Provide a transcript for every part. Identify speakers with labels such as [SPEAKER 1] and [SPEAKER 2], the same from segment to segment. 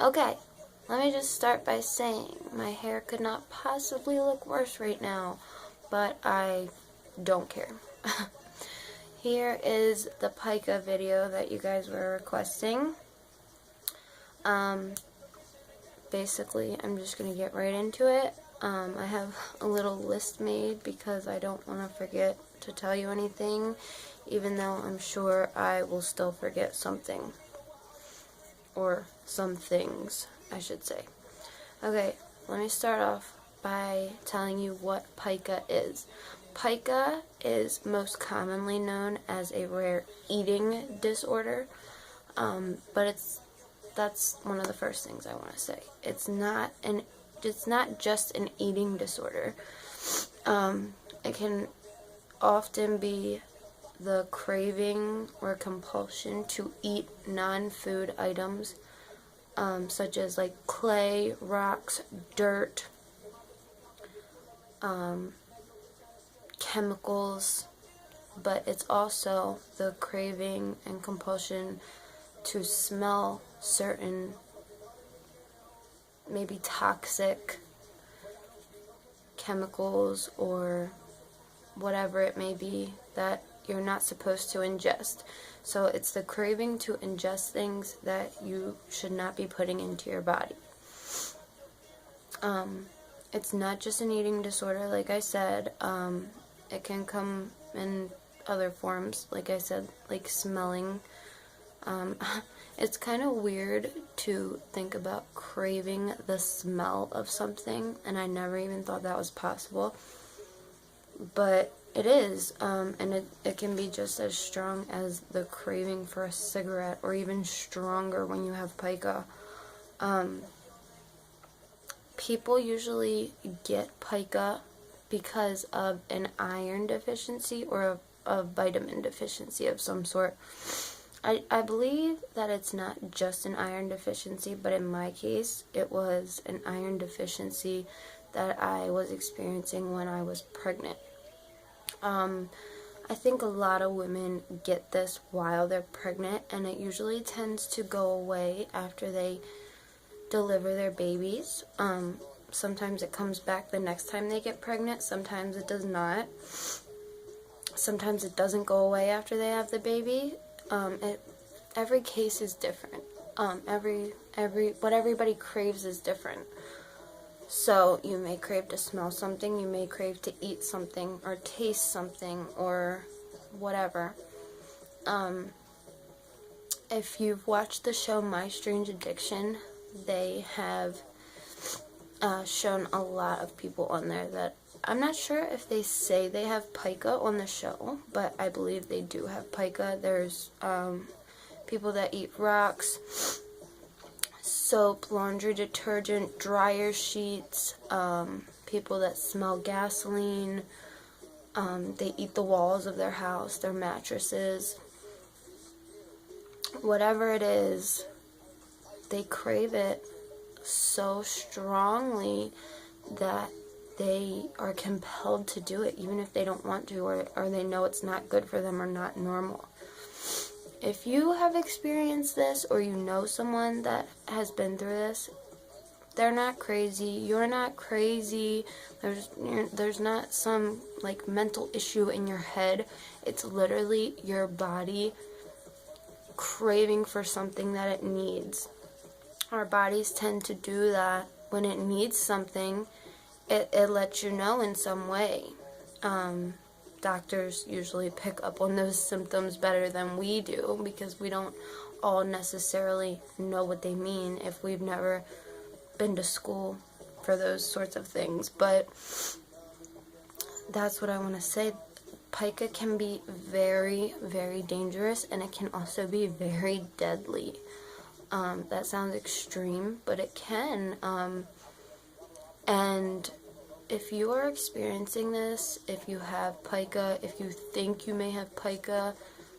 [SPEAKER 1] Okay, let me just start by saying my hair could not possibly look worse right now, but I don't care. Here is the pica video that you guys were requesting. Basically, I'm just going to get right into it. I have a little list made because I don't want to forget to tell you anything, even though I'm sure I will still forget something. Or some things, I should say. Okay, let me start off by telling you what pica is. Pica is most commonly known as a rare eating disorder, but that's one of the first things I want to say. It's not just an eating disorder. It can often be the craving or compulsion to eat non-food items, such as like clay, rocks, dirt, chemicals, but it's also the craving and compulsion to smell certain maybe toxic chemicals or whatever it may be that you're not supposed to ingest. So it's the craving to ingest things that you should not be putting into your body. It's not just an eating disorder, like I said. It can come in other forms, like I said, like smelling. It's kind of weird to think about craving the smell of something, and I never even thought that was possible. But it is, and it can be just as strong as the craving for a cigarette, or even stronger when you have pica. People usually get pica because of an iron deficiency or a vitamin deficiency of some sort. I believe that it's not just an iron deficiency, but in my case, it was an iron deficiency that I was experiencing when I was pregnant. I think a lot of women get this while they're pregnant, and it usually tends to go away after they deliver their babies. Sometimes it comes back the next time they get pregnant, sometimes it does not. Sometimes it doesn't go away after they have the baby. Every case is different. What everybody craves is different. So you may crave to smell something, you may crave to eat something, or taste something, or whatever. If you've watched the show My Strange Addiction, they have shown a lot of people on there that, I'm not sure if they say they have pica on the show, but I believe they do have pica. There's people that eat rocks, soap, laundry detergent, dryer sheets, people that smell gasoline, they eat the walls of their house, their mattresses, whatever it is, they crave it so strongly that they are compelled to do it, even if they don't want to, or they know it's not good for them or not normal. If you have experienced this, or you know someone that has been through this, they're not crazy, you're not crazy, there's not some like mental issue in your head. It's literally your body craving for something that it needs. Our bodies tend to do that when it needs something. It lets you know in some way. Doctors usually pick up on those symptoms better than we do, because we don't all necessarily know what they mean if we've never been to school for those sorts of things. But that's what I want to say. Pica can be very, very dangerous, and it can also be very deadly. That sounds extreme, but it can. And if you are experiencing this, if you have pica, if you think you may have pica,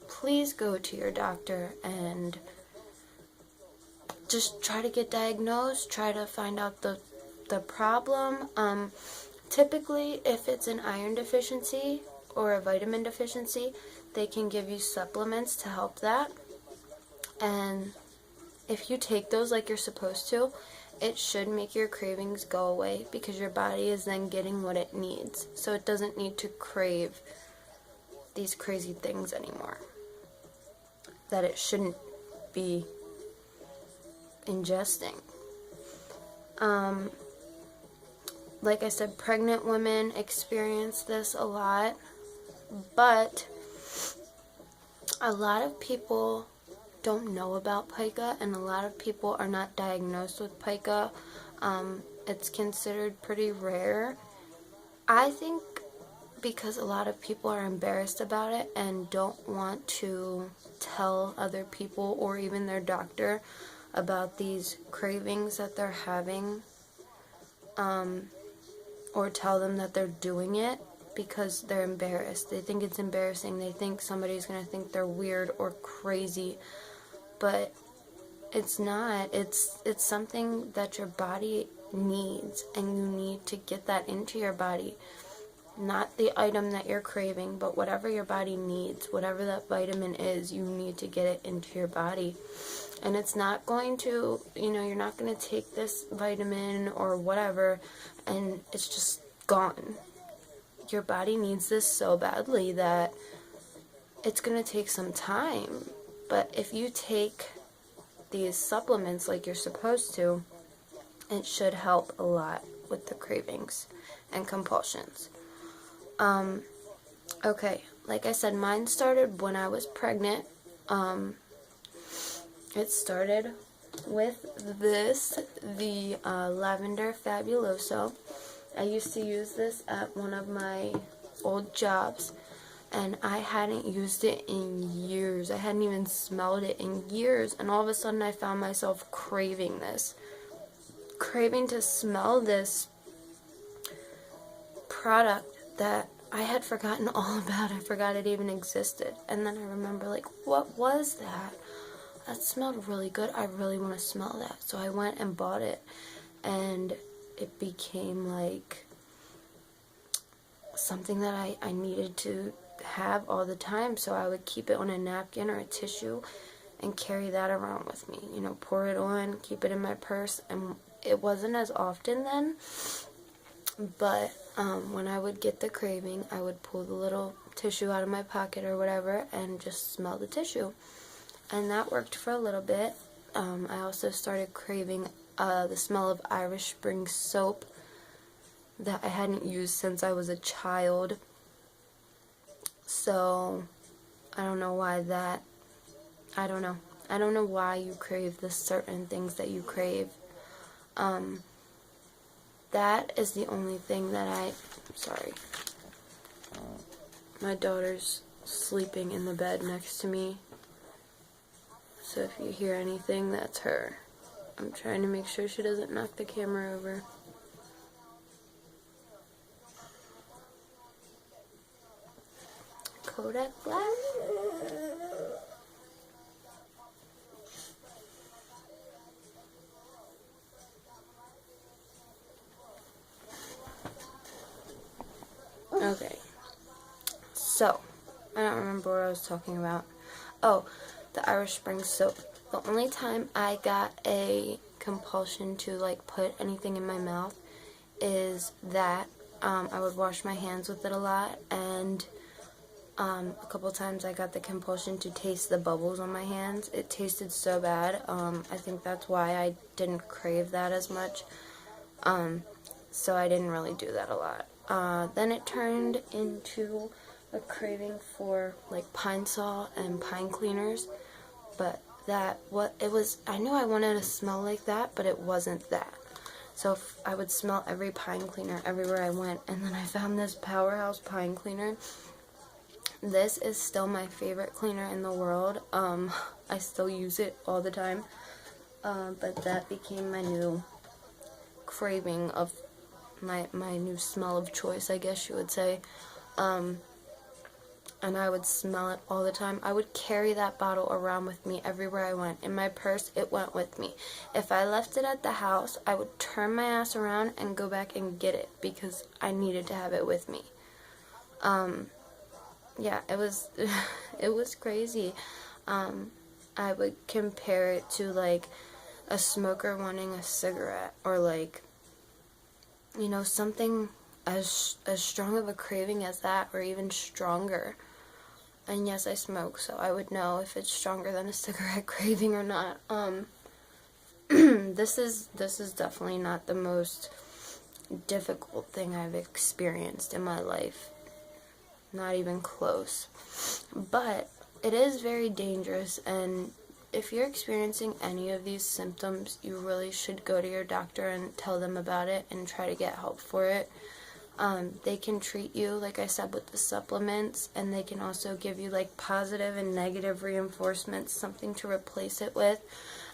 [SPEAKER 1] please go to your doctor and just try to get diagnosed, try to find out the problem. Typically, if it's an iron deficiency or a vitamin deficiency, they can give you supplements to help that. And if you take those like you're supposed to, it should make your cravings go away, because your body is then getting what it needs. So it doesn't need to crave these crazy things anymore that it shouldn't be ingesting. Like I said, pregnant women experience this a lot, but a lot of people don't know about pica, and a lot of people are not diagnosed with pica. It's considered pretty rare. I think because a lot of people are embarrassed about it and don't want to tell other people or even their doctor about these cravings that they're having, or tell them that they're doing it, because they're embarrassed. They think it's embarrassing. They think somebody's going to think they're weird or crazy. But it's not. It's something that your body needs, and you need to get that into your body. Not the item that you're craving, but whatever your body needs, whatever that vitamin is, you need to get it into your body. And it's not going to, you're not going to take this vitamin or whatever and it's just gone. Your body needs this so badly that it's going to take some time. But if you take these supplements like you're supposed to, it should help a lot with the cravings and compulsions. Okay, like I said, mine started when I was pregnant. It started with the Lavender Fabuloso. I used to use this at one of my old jobs, and I hadn't used it in years. I hadn't even smelled it in years, and all of a sudden I found myself craving this. Craving to smell this product that I had forgotten all about. I forgot it even existed. And then I remember, like, what was that? That smelled really good. I really want to smell that. So I went and bought it, and it became like something that I needed to have all the time. So I would keep it on a napkin or a tissue and carry that around with me. Pour it on, keep it in my purse. And it wasn't as often then, but when I would get the craving, I would pull the little tissue out of my pocket or whatever and just smell the tissue. And that worked for a little bit. I also started craving the smell of Irish Spring soap that I hadn't used since I was a child. So I don't know why that, I don't know. I don't know why you crave the certain things that you crave. That is the only thing that sorry. My daughter's sleeping in the bed next to me. So if you hear anything, that's her. I'm trying to make sure she doesn't knock the camera over. Kodak Black? Okay. So, I don't remember what I was talking about. Oh, the Irish Spring soap. The only time I got a compulsion to put anything in my mouth is that I would wash my hands with it a lot, and a couple times I got the compulsion to taste the bubbles on my hands. It tasted so bad. I think that's why I didn't crave that as much. So I didn't really do that a lot. Then it turned into a craving for Pine Sol and pine cleaners, but I knew I wanted to smell like that, but it wasn't that. So I would smell every pine cleaner everywhere I went, and then I found this Powerhouse pine cleaner. This is still my favorite cleaner in the world. I still use it all the time, but that became my new craving of my new smell of choice, I guess you would say. And I would smell it all the time. I would carry that bottle around with me everywhere I went. In my purse, it went with me. If I left it at the house, I would turn my ass around and go back and get it because I needed to have it with me. Yeah, it was it was crazy. I would compare it to a smoker wanting a cigarette, or like, you know, something as strong of a craving as that, or even stronger. And yes, I smoke, so I would know if it's stronger than a cigarette craving or not. This is definitely not the most difficult thing I've experienced in my life. Not even close. But it is very dangerous, and if you're experiencing any of these symptoms, you really should go to your doctor and tell them about it and try to get help for it. They can treat you, like I said, with the supplements, and they can also give you like positive and negative reinforcements, something to replace it with.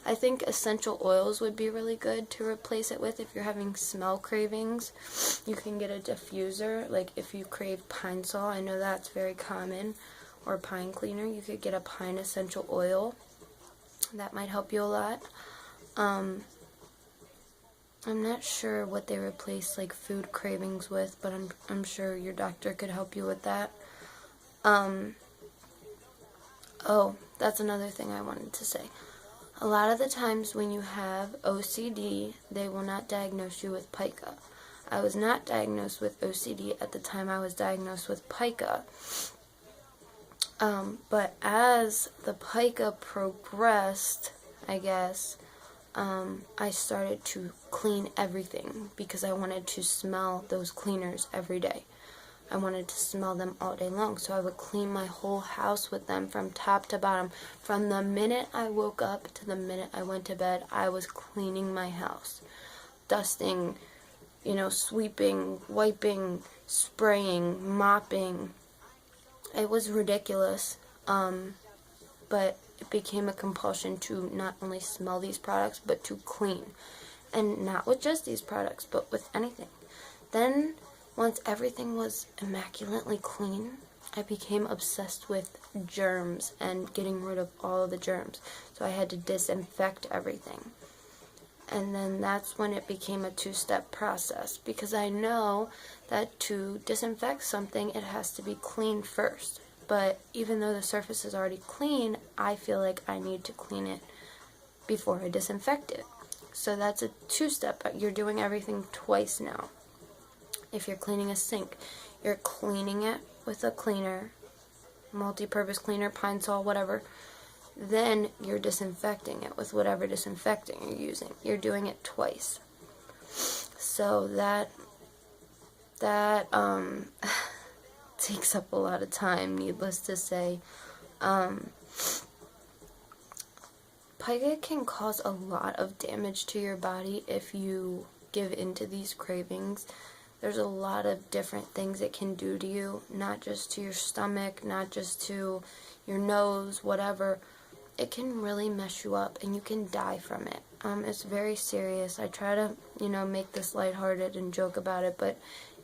[SPEAKER 1] I think essential oils would be really good to replace it with if you're having smell cravings. You can get a diffuser, like if you crave pine sol, I know that's very common, or pine cleaner, you could get a pine essential oil. That might help you a lot. I'm not sure what they replace like food cravings with, but I'm sure your doctor could help you with that. Oh, that's another thing I wanted to say. A lot of the times when you have OCD, they will not diagnose you with pica. I was not diagnosed with OCD at the time I was diagnosed with pica. But as the pica progressed, I guess, I started to clean everything because I wanted to smell those cleaners every day. I wanted to smell them all day long, so I would clean my whole house with them from top to bottom. From the minute I woke up to the minute I went to bed, I was cleaning my house. Dusting, you know, sweeping, wiping, spraying, mopping. It was ridiculous, but it became a compulsion to not only smell these products, but to clean. And not with just these products, but with anything. Then, once everything was immaculately clean, I became obsessed with germs and getting rid of all the germs. So I had to disinfect everything. And then that's when it became a two-step process, because I know that to disinfect something, it has to be clean first. But even though the surface is already clean, I feel like I need to clean it before I disinfect it. So that's a two-step. You're doing everything twice now. If you're cleaning a sink, you're cleaning it with a cleaner, multi-purpose cleaner, pine sol, whatever. Then you're disinfecting it with whatever disinfectant you're using. You're doing it twice. So that takes up a lot of time, needless to say. Pica can cause a lot of damage to your body if you give into these cravings. There's a lot of different things it can do to you, not just to your stomach, not just to your nose, whatever. It can really mess you up, and you can die from it. It's very serious. I try to, make this lighthearted and joke about it, but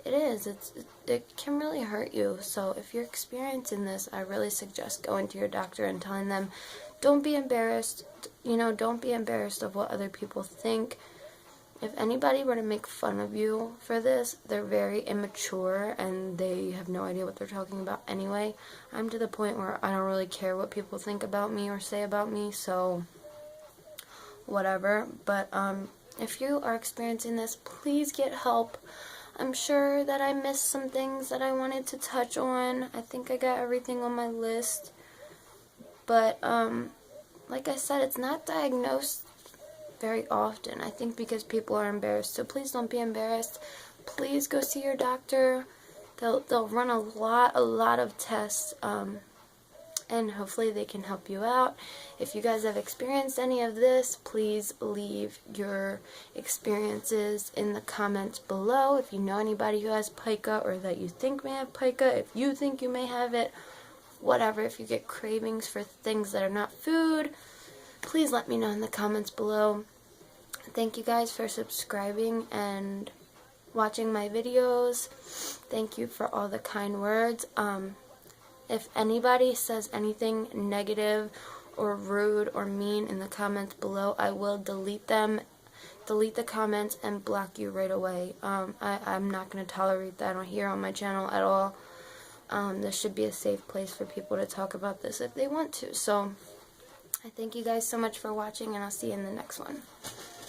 [SPEAKER 1] it can really hurt you. So if you're experiencing this, I really suggest going to your doctor and telling them, don't be embarrassed. Don't be embarrassed of what other people think. If anybody were to make fun of you for this, they're very immature and they have no idea what they're talking about anyway. I'm to the point where I don't really care what people think about me or say about me, so whatever. But if you are experiencing this, please get help. I'm sure that I missed some things that I wanted to touch on. I think I got everything on my list. But like I said, it's not diagnosed very often, I think, because people are embarrassed. So please don't be embarrassed. Please go see your doctor. They'll run a lot of tests, and hopefully they can help you out. If you guys have experienced any of this, please leave your experiences in the comments below. If you know anybody who has pica, or that you think may have pica, if you think you may have it, whatever. If you get cravings for things that are not food, please let me know in the comments below. Thank you guys for subscribing and watching my videos. Thank you for all the kind words. If anybody says anything negative or rude or mean in the comments below, I will delete them, delete the comments, and block you right away. I'm not going to tolerate that here on my channel at all. This should be a safe place for people to talk about this if they want to. So I thank you guys so much for watching, and I'll see you in the next one.